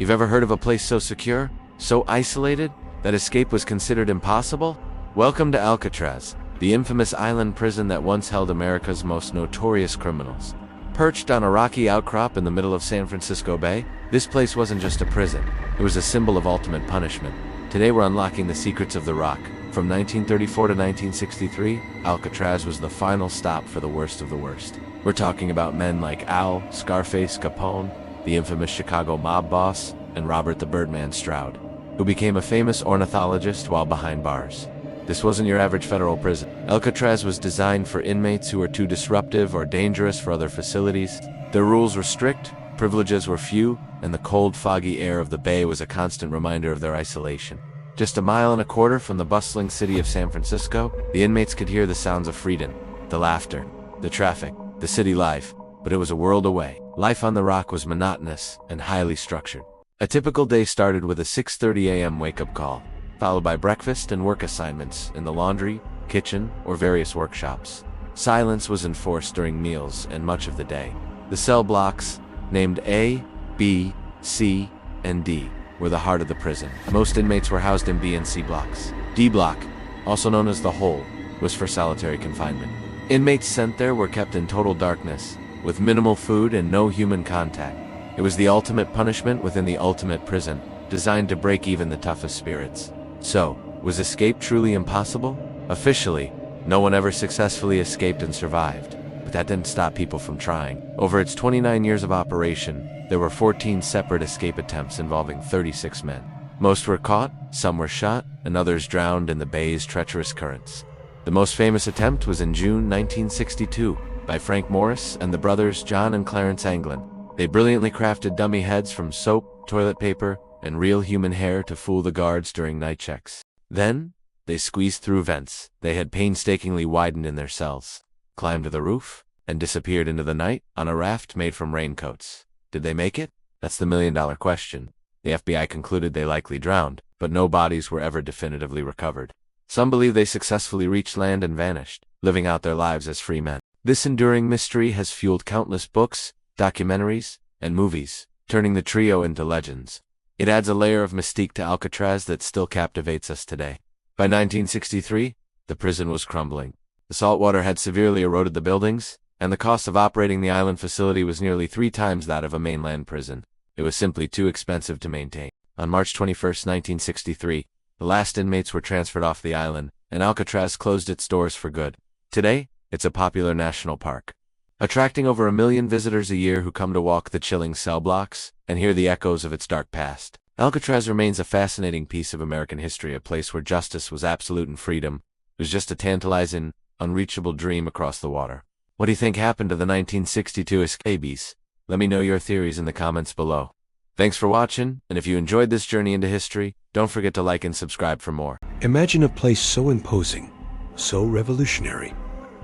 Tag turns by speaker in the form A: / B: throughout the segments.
A: You've ever heard of a place so secure, so isolated, that escape was considered impossible? Welcome to Alcatraz, the infamous island prison that once held America's most notorious criminals. Perched on a rocky outcrop in the middle of San Francisco Bay, this place wasn't just a prison, it was a symbol of ultimate punishment. Today we're unlocking the secrets of the Rock. From 1934 to 1963, Alcatraz was the final stop for the worst of the worst. We're talking about men like Al, Scarface Capone, the infamous Chicago mob boss, and Robert the Birdman Stroud, who became a famous ornithologist while behind bars. This wasn't your average federal prison. Alcatraz was designed for inmates who were too disruptive or dangerous for other facilities. Their rules were strict, privileges were few, and the cold, foggy air of the bay was a constant reminder of their isolation. Just a mile and a quarter from the bustling city of San Francisco, the inmates could hear the sounds of freedom, the laughter, the traffic, the city life, but it was a world away. Life on the Rock was monotonous and highly structured. A typical day started with a 6:30 a.m. wake-up call, followed by breakfast and work assignments in the laundry, kitchen, or various workshops. Silence was enforced during meals and much of the day. The cell blocks, named A, B, C, and D, were the heart of the prison. Most inmates were housed in B and C blocks. D block, also known as the Hole, was for solitary confinement. Inmates sent there were kept in total darkness, with minimal food and no human contact. It was the ultimate punishment within the ultimate prison, designed to break even the toughest spirits. So, was escape truly impossible? Officially, no one ever successfully escaped and survived, but that didn't stop people from trying. Over its 29 years of operation, there were 14 separate escape attempts involving 36 men. Most were caught, some were shot, and others drowned in the bay's treacherous currents. The most famous attempt was in June 1962 by Frank Morris and the brothers John and Clarence Anglin. They brilliantly crafted dummy heads from soap, toilet paper, and real human hair to fool the guards during night checks. Then, they squeezed through vents they had painstakingly widened in their cells, climbed to the roof, and disappeared into the night on a raft made from raincoats. Did they make it? That's the million-dollar question. The FBI concluded they likely drowned, but no bodies were ever definitively recovered. Some believe they successfully reached land and vanished, living out their lives as free men. This enduring mystery has fueled countless books, documentaries, and movies, turning the trio into legends. It adds a layer of mystique to Alcatraz that still captivates us today. By 1963, the prison was crumbling. The salt water had severely eroded the buildings, and the cost of operating the island facility was nearly 3 times that of a mainland prison. It was simply too expensive to maintain. On March 21, 1963, the last inmates were transferred off the island, and Alcatraz closed its doors for good. Today, it's a popular national park, attracting over 1 million visitors a year who come to walk the chilling cell blocks and hear the echoes of its dark past. Alcatraz remains a fascinating piece of American history, a place where justice was absolute and freedom was just a tantalizing, unreachable dream across the water. What do you think happened to the 1962 escapees? Let me know your theories in the comments below. Thanks for watching, and if you enjoyed this journey into history, don't forget to like and subscribe for more.
B: Imagine a place so imposing, so revolutionary,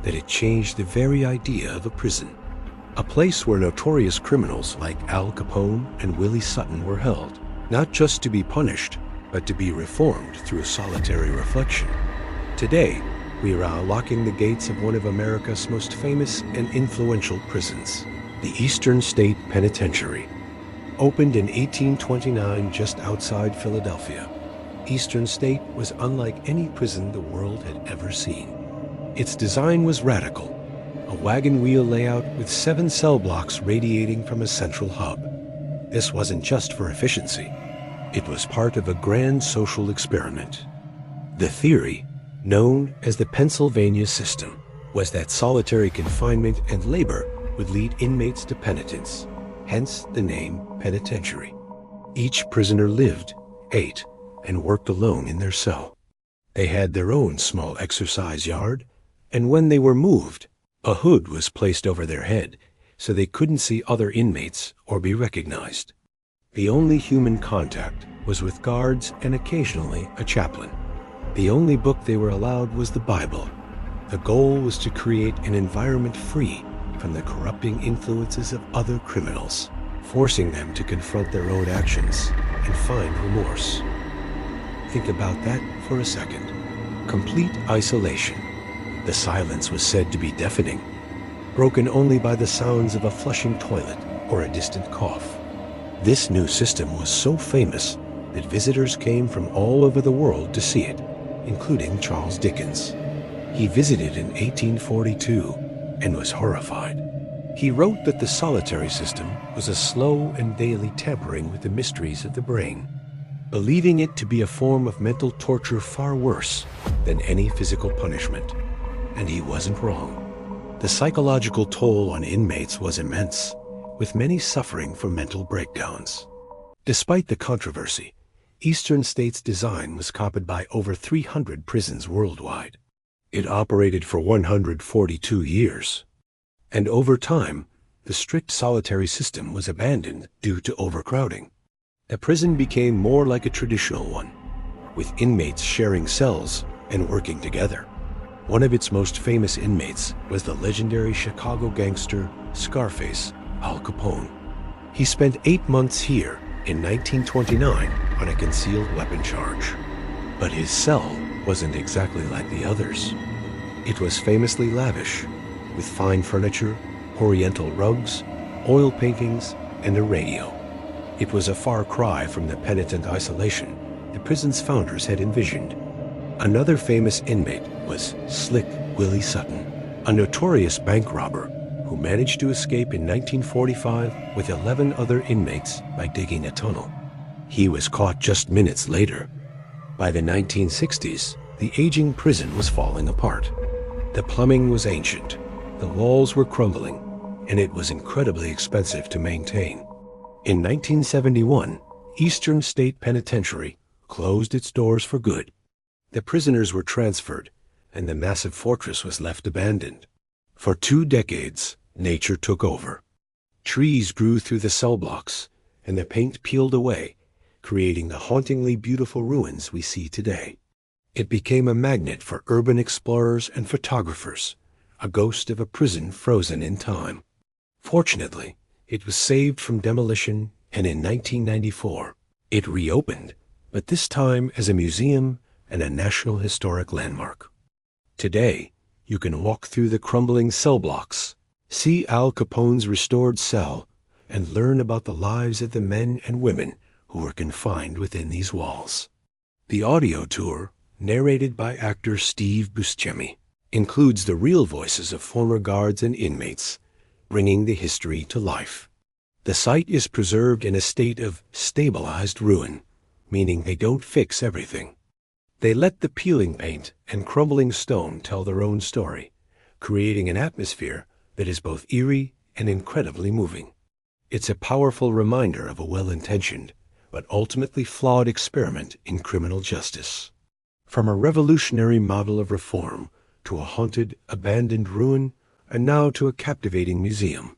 B: that it changed the very idea of a prison. A place where notorious criminals like Al Capone and Willie Sutton were held, not just to be punished, but to be reformed through a solitary reflection. Today, we are unlocking the gates of one of America's most famous and influential prisons, the Eastern State Penitentiary. Opened in 1829 just outside Philadelphia, Eastern State was unlike any prison the world had ever seen. Its design was radical, a wagon wheel layout with 7 cell blocks radiating from a central hub. This wasn't just for efficiency. It was part of a grand social experiment. The theory, known as the Pennsylvania system, was that solitary confinement and labor would lead inmates to penitence, hence the name penitentiary. Each prisoner lived, ate, and worked alone in their cell. They had their own small exercise yard, and when they were moved, a hood was placed over their head so they couldn't see other inmates or be recognized. The only human contact was with guards and occasionally a chaplain. The only book they were allowed was the Bible. The goal was to create an environment free from the corrupting influences of other criminals, forcing them to confront their own actions and find remorse. Think about that for a second. Complete isolation. The silence was said to be deafening, broken only by the sounds of a flushing toilet or a distant cough. This new system was so famous that visitors came from all over the world to see it, including Charles Dickens. He visited in 1842 and was horrified. He wrote that the solitary system was a slow and daily tampering with the mysteries of the brain, believing it to be a form of mental torture far worse than any physical punishment. And he wasn't wrong. The psychological toll on inmates was immense, with many suffering from mental breakdowns. Despite the controversy, Eastern State's design was copied by over 300 prisons worldwide. It operated for 142 years. And over time, the strict solitary system was abandoned due to overcrowding. The prison became more like a traditional one, with inmates sharing cells and working together. One of its most famous inmates was the legendary Chicago gangster Scarface, Al Capone. He spent 8 months here in 1929 on a concealed weapon charge. But his cell wasn't exactly like the others. It was famously lavish, with fine furniture, oriental rugs, oil paintings, and a radio. It was a far cry from the penitent isolation the prison's founders had envisioned. Another famous inmate was Slick Willie Sutton, a notorious bank robber who managed to escape in 1945 with 11 other inmates by digging a tunnel. He was caught just minutes later. By the 1960s, the aging prison was falling apart. The plumbing was ancient, the walls were crumbling, and it was incredibly expensive to maintain. In 1971, Eastern State Penitentiary closed its doors for good. The prisoners were transferred, and the massive fortress was left abandoned. For 2 decades, nature took over. Trees grew through the cell blocks, and the paint peeled away, creating the hauntingly beautiful ruins we see today. It became a magnet for urban explorers and photographers, a ghost of a prison frozen in time. Fortunately, it was saved from demolition, and in 1994, it reopened, but this time as a museum and a National Historic Landmark. Today, you can walk through the crumbling cell blocks, see Al Capone's restored cell, and learn about the lives of the men and women who were confined within these walls. The audio tour, narrated by actor Steve Buscemi, includes the real voices of former guards and inmates, bringing the history to life. The site is preserved in a state of stabilized ruin, meaning they don't fix everything. They let the peeling paint and crumbling stone tell their own story, creating an atmosphere that is both eerie and incredibly moving. It's a powerful reminder of a well-intentioned, but ultimately flawed experiment in criminal justice. From a revolutionary model of reform to a haunted, abandoned ruin, and now to a captivating museum,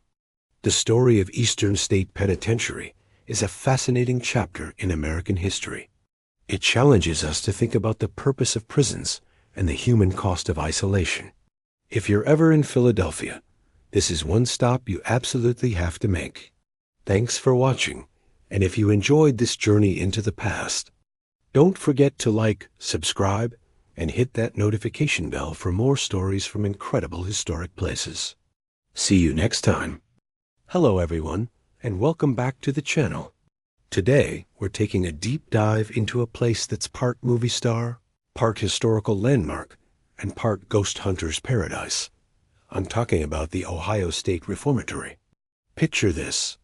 B: the story of Eastern State Penitentiary is a fascinating chapter in American history. It challenges us to think about the purpose of prisons and the human cost of isolation. If you're ever in Philadelphia, this is one stop you absolutely have to make. Thanks for watching, and if you enjoyed this journey into the past, don't forget to like, subscribe, and hit that notification bell for more stories from incredible historic places. See you next time. Hello everyone, and welcome back to the channel. Today, we're taking a deep dive into a place that's part movie star, part historical landmark, and part ghost hunter's paradise. I'm talking about the Ohio State Reformatory. Picture this: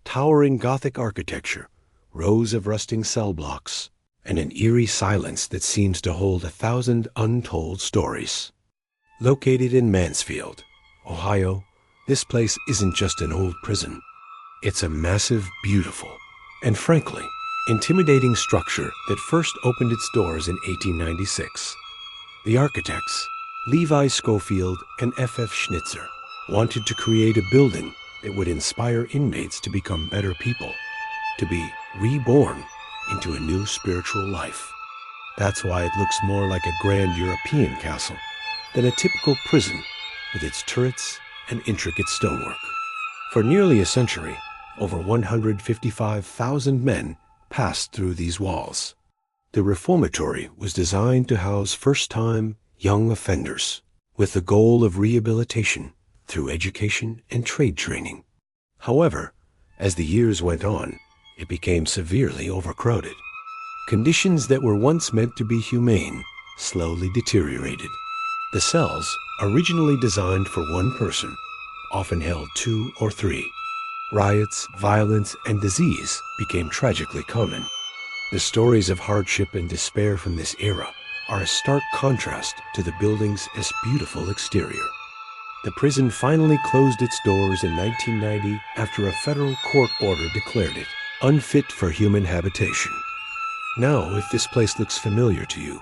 B: towering Gothic architecture, rows of rusting cell blocks, and an eerie silence that seems to hold 1,000 untold stories. Located in Mansfield, Ohio, this place isn't just an old prison. It's a massive, beautiful, and frankly, intimidating structure that first opened its doors in 1896. The architects, Levi Schofield and F.F. Schnitzer, wanted to create a building that would inspire inmates to become better people, to be reborn into a new spiritual life. That's why it looks more like a grand European castle than a typical prison with its turrets and intricate stonework. For nearly a century, over 155,000 men passed through these walls. The Reformatory was designed to house first-time, young offenders with the goal of rehabilitation through education and trade training. However, as the years went on, it became severely overcrowded. Conditions that were once meant to be humane slowly deteriorated. The cells, originally designed for one person, often held 2 or 3. Riots, violence, and disease became tragically common. The stories of hardship and despair from this era are a stark contrast to the building's beautiful exterior. The prison finally closed its doors in 1990 after a federal court order declared it unfit for human habitation. Now, if this place looks familiar to you,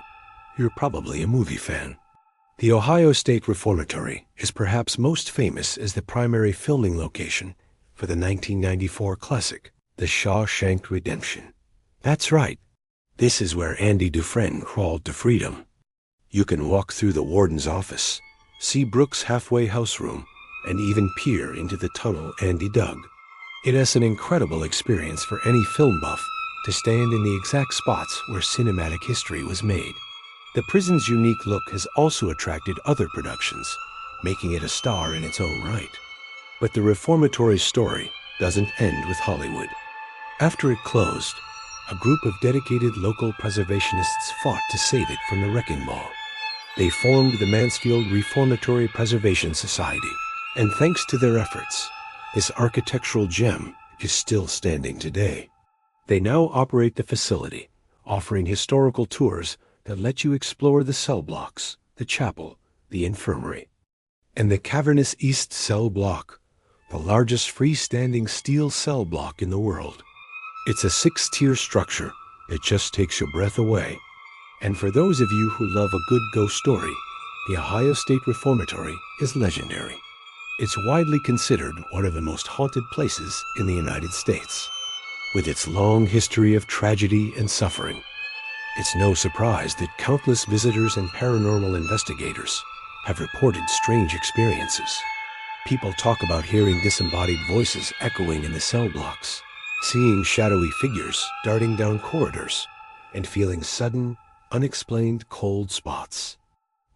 B: you're probably a movie fan. The Ohio State Reformatory is perhaps most famous as the primary filming location for the 1994 classic, The Shawshank Redemption. That's right. This is where Andy Dufresne crawled to freedom. You can walk through the warden's office, see Brooks' halfway house room, and even peer into the tunnel Andy dug. It is an incredible experience for any film buff to stand in the exact spots where cinematic history was made. The prison's unique look has also attracted other productions, making it a star in its own right. But the Reformatory's story doesn't end with Hollywood. After it closed, a group of dedicated local preservationists fought to save it from the wrecking ball. They formed the Mansfield Reformatory Preservation Society, and thanks to their efforts, this architectural gem is still standing today. They now operate the facility, offering historical tours that let you explore the cell blocks, the chapel, the infirmary, and the cavernous East Cell Block, the largest freestanding steel cell block in the world. It's a 6-tier structure that just takes your breath away. And for those of you who love a good ghost story, the Ohio State Reformatory is legendary. It's widely considered one of the most haunted places in the United States. With its long history of tragedy and suffering, it's no surprise that countless visitors and paranormal investigators have reported strange experiences. People talk about hearing disembodied voices echoing in the cell blocks, seeing shadowy figures darting down corridors, and feeling sudden, unexplained cold spots.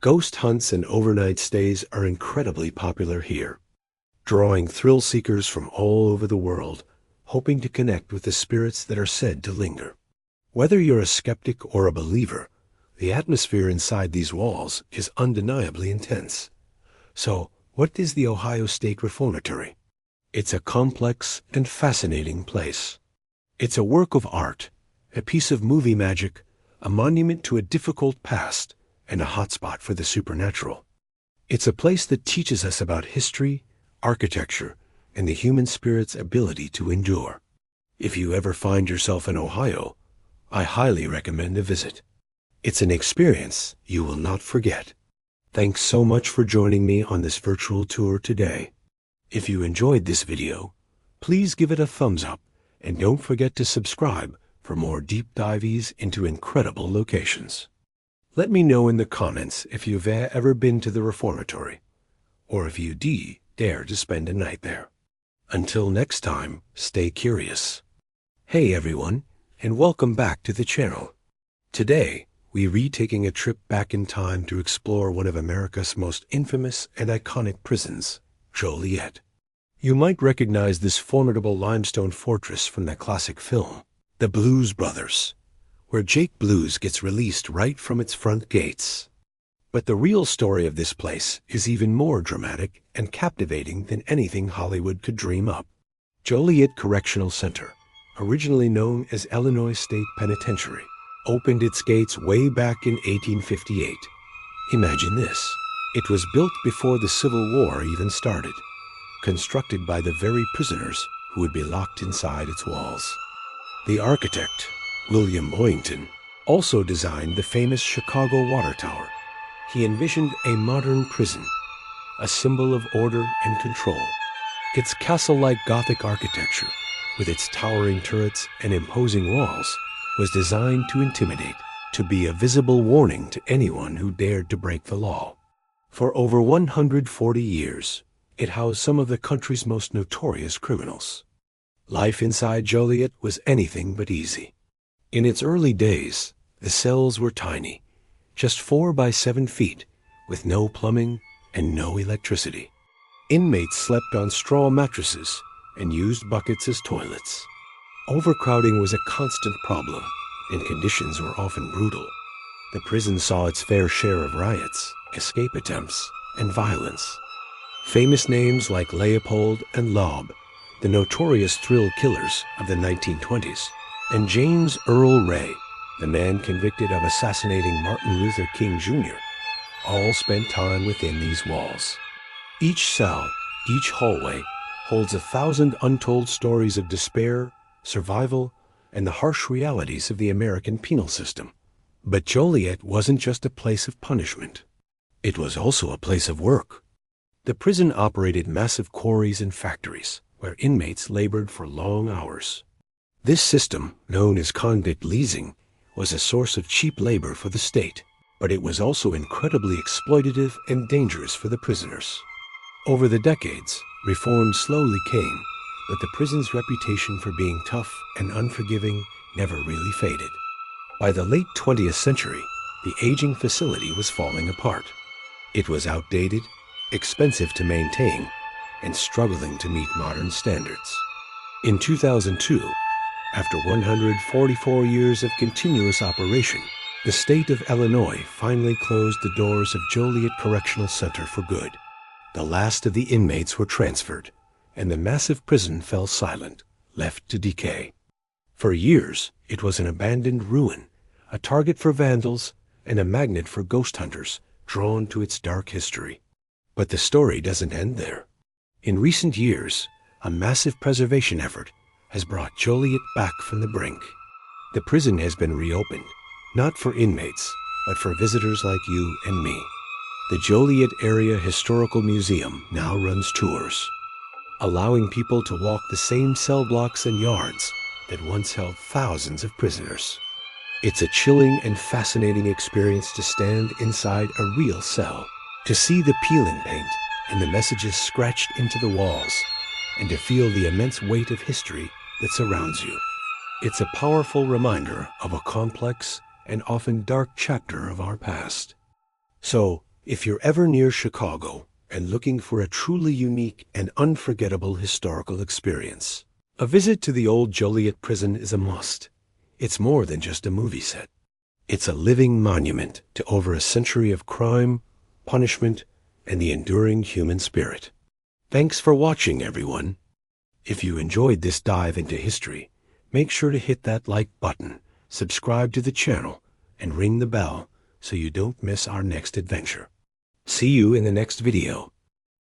B: Ghost hunts and overnight stays are incredibly popular here, drawing thrill seekers from all over the world, hoping to connect with the spirits that are said to linger. Whether you're a skeptic or a believer, the atmosphere inside these walls is undeniably intense. So, what is the Ohio State Reformatory? It's a complex and fascinating place. It's a work of art, a piece of movie magic, a monument to a difficult past, and a hotspot for the supernatural. It's a place that teaches us about history, architecture, and the human spirit's ability to endure. If you ever find yourself in Ohio, I highly recommend a visit. It's an experience you will not forget. Thanks so much for joining me on this virtual tour today. If you enjoyed this video, please give it a thumbs up and don't forget to subscribe for more deep dives into incredible locations. Let me know in the comments if you've ever been to the Reformatory, or if you dare to spend a night there. Until next time, stay curious. Hey everyone, and welcome back to the channel. Today, we're retaking a trip back in time to explore one of America's most infamous and iconic prisons, Joliet. You might recognize this formidable limestone fortress from the classic film, The Blues Brothers, where Jake Blues gets released right from its front gates. But the real story of this place is even more dramatic and captivating than anything Hollywood could dream up. Joliet Correctional Center, originally known as Illinois State Penitentiary, opened its gates way back in 1858. Imagine this. It was built before the Civil War even started, constructed by the very prisoners who would be locked inside its walls. The architect, William Boynton, also designed the famous Chicago Water Tower. He envisioned a modern prison, a symbol of order and control. Its castle-like Gothic architecture, with its towering turrets and imposing walls, was designed to intimidate, to be a visible warning to anyone who dared to break the law. For over 140 years, it housed some of the country's most notorious criminals. Life inside Joliet was anything but easy. In its early days, the cells were tiny, just 4 by 7 feet, with no plumbing and no electricity. Inmates slept on straw mattresses and used buckets as toilets. Overcrowding was a constant problem, and conditions were often brutal. The prison saw its fair share of riots, escape attempts, and violence. Famous names like Leopold and Loeb, the notorious thrill killers of the 1920s, and James Earl Ray, the man convicted of assassinating Martin Luther King Jr., all spent time within these walls. Each cell, each hallway, holds 1,000 untold stories of despair, survival, and the harsh realities of the American penal system. But Joliet wasn't just a place of punishment. It was also a place of work. The prison operated massive quarries and factories where inmates labored for long hours. This system, known as convict leasing, was a source of cheap labor for the state, but it was also incredibly exploitative and dangerous for the prisoners. Over the decades, reform slowly came, but the prison's reputation for being tough and unforgiving never really faded. By the late 20th century, the aging facility was falling apart. It was outdated, expensive to maintain, and struggling to meet modern standards. In 2002, after 144 years of continuous operation, the state of Illinois finally closed the doors of Joliet Correctional Center for good. The last of the inmates were transferred, and the massive prison fell silent, left to decay. For years, it was an abandoned ruin, a target for vandals, and a magnet for ghost hunters drawn to its dark history. But the story doesn't end there. In recent years, a massive preservation effort has brought Joliet back from the brink. The prison has been reopened, not for inmates, but for visitors like you and me. The Joliet Area Historical Museum now runs tours, allowing people to walk the same cell blocks and yards that once held thousands of prisoners. It's a chilling and fascinating experience to stand inside a real cell, to see the peeling paint and the messages scratched into the walls, and to feel the immense weight of history that surrounds you. It's a powerful reminder of a complex and often dark chapter of our past. So, if you're ever near Chicago and looking for a truly unique and unforgettable historical experience, a visit to the old Joliet Prison is a must. It's more than just a movie set. It's a living monument to over a century of crime, punishment, and the enduring human spirit. Thanks for watching, everyone. If you enjoyed this dive into history, make sure to hit that like button, subscribe to the channel, and ring the bell so you don't miss our next adventure. See you in the next video.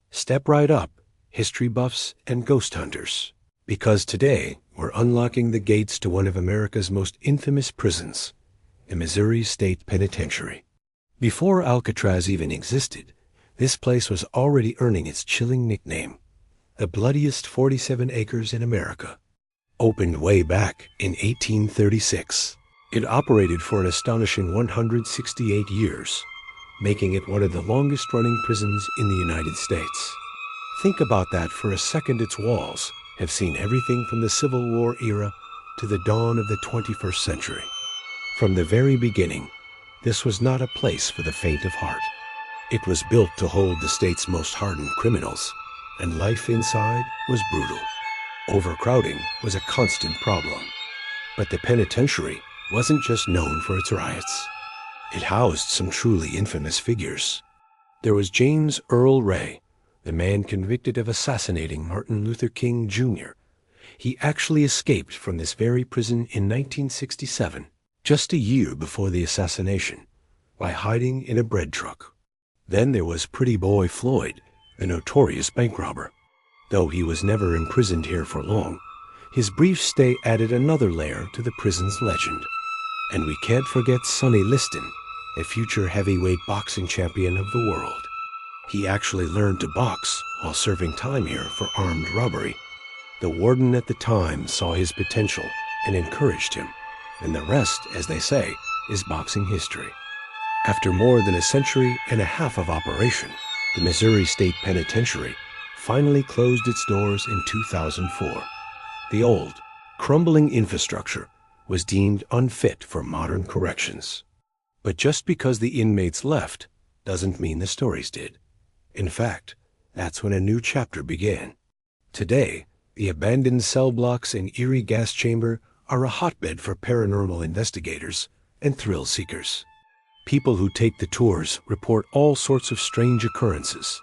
B: Step right up, history buffs and ghost hunters, because today we're unlocking the gates to one of America's most infamous prisons, the Missouri State Penitentiary. Before Alcatraz even existed, this place was already earning its chilling nickname, the bloodiest 47 acres in America. Opened way back in 1836, it operated for an astonishing 168 years, making it one of the longest-running prisons in the United States. Think about that for a second. Its walls have seen everything from the Civil War era to the dawn of the 21st century. From the very beginning, this was not a place for the faint of heart. It was built to hold the state's most hardened criminals, and life inside was brutal. Overcrowding was a constant problem. But the penitentiary wasn't just known for its riots. It housed some truly infamous figures. There was James Earl Ray, the man convicted of assassinating Martin Luther King Jr. He actually escaped from this very prison in 1967, just a year before the assassination, by hiding in a bread truck. Then there was Pretty Boy Floyd, the notorious bank robber. Though he was never imprisoned here for long, his brief stay added another layer to the prison's legend. And we can't forget Sonny Liston, a future heavyweight boxing champion of the world. He actually learned to box while serving time here for armed robbery. The warden at the time saw his potential and encouraged him, and the rest, as they say, is boxing history. After more than a century and a half of operation, the Missouri State Penitentiary finally closed its doors in 2004. The old, crumbling infrastructure was deemed unfit for modern corrections. But just because the inmates left doesn't mean the stories did. In fact, that's when a new chapter began. Today, The abandoned cell blocks and eerie gas chamber are a hotbed for paranormal investigators and thrill seekers. People who take the tours report all sorts of strange occurrences.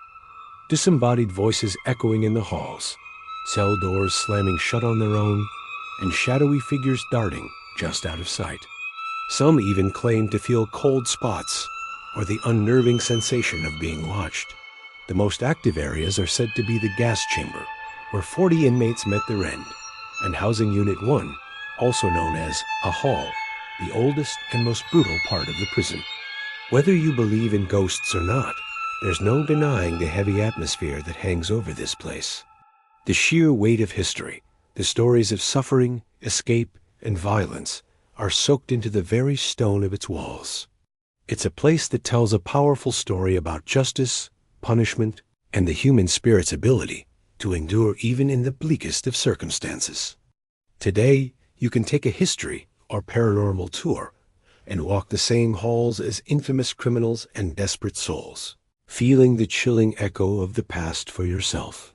B: Disembodied voices echoing in the halls, cell doors slamming shut on their own, and shadowy figures darting just out of sight. Some even claim to feel cold spots or the unnerving sensation of being watched. The most active areas are said to be the gas chamber, where 40 inmates met their end, and Housing Unit 1, also known as a hall, the oldest and most brutal part of the prison. Whether you believe in ghosts or not, there's no denying the heavy atmosphere that hangs over this place. The sheer weight of history, the stories of suffering, escape, and violence are soaked into the very stone of its walls. It's a place that tells a powerful story about justice, punishment, and the human spirit's ability to endure even in the bleakest of circumstances. Today, you can take a history or paranormal tour and walk the same halls as infamous criminals and desperate souls, feeling the chilling echo of the past for yourself.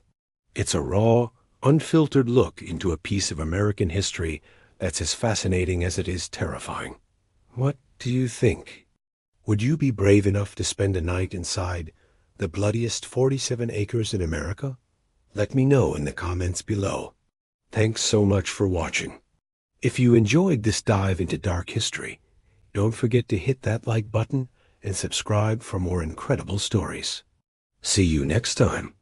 B: It's a raw, unfiltered look into a piece of American history that's as fascinating as it is terrifying. What do you think? Would you be brave enough to spend a night inside the bloodiest 47 acres in America? Let me know in the comments below. Thanks so much for watching. If you enjoyed this dive into dark history, don't forget to hit that like button and subscribe for more incredible stories. See you next time.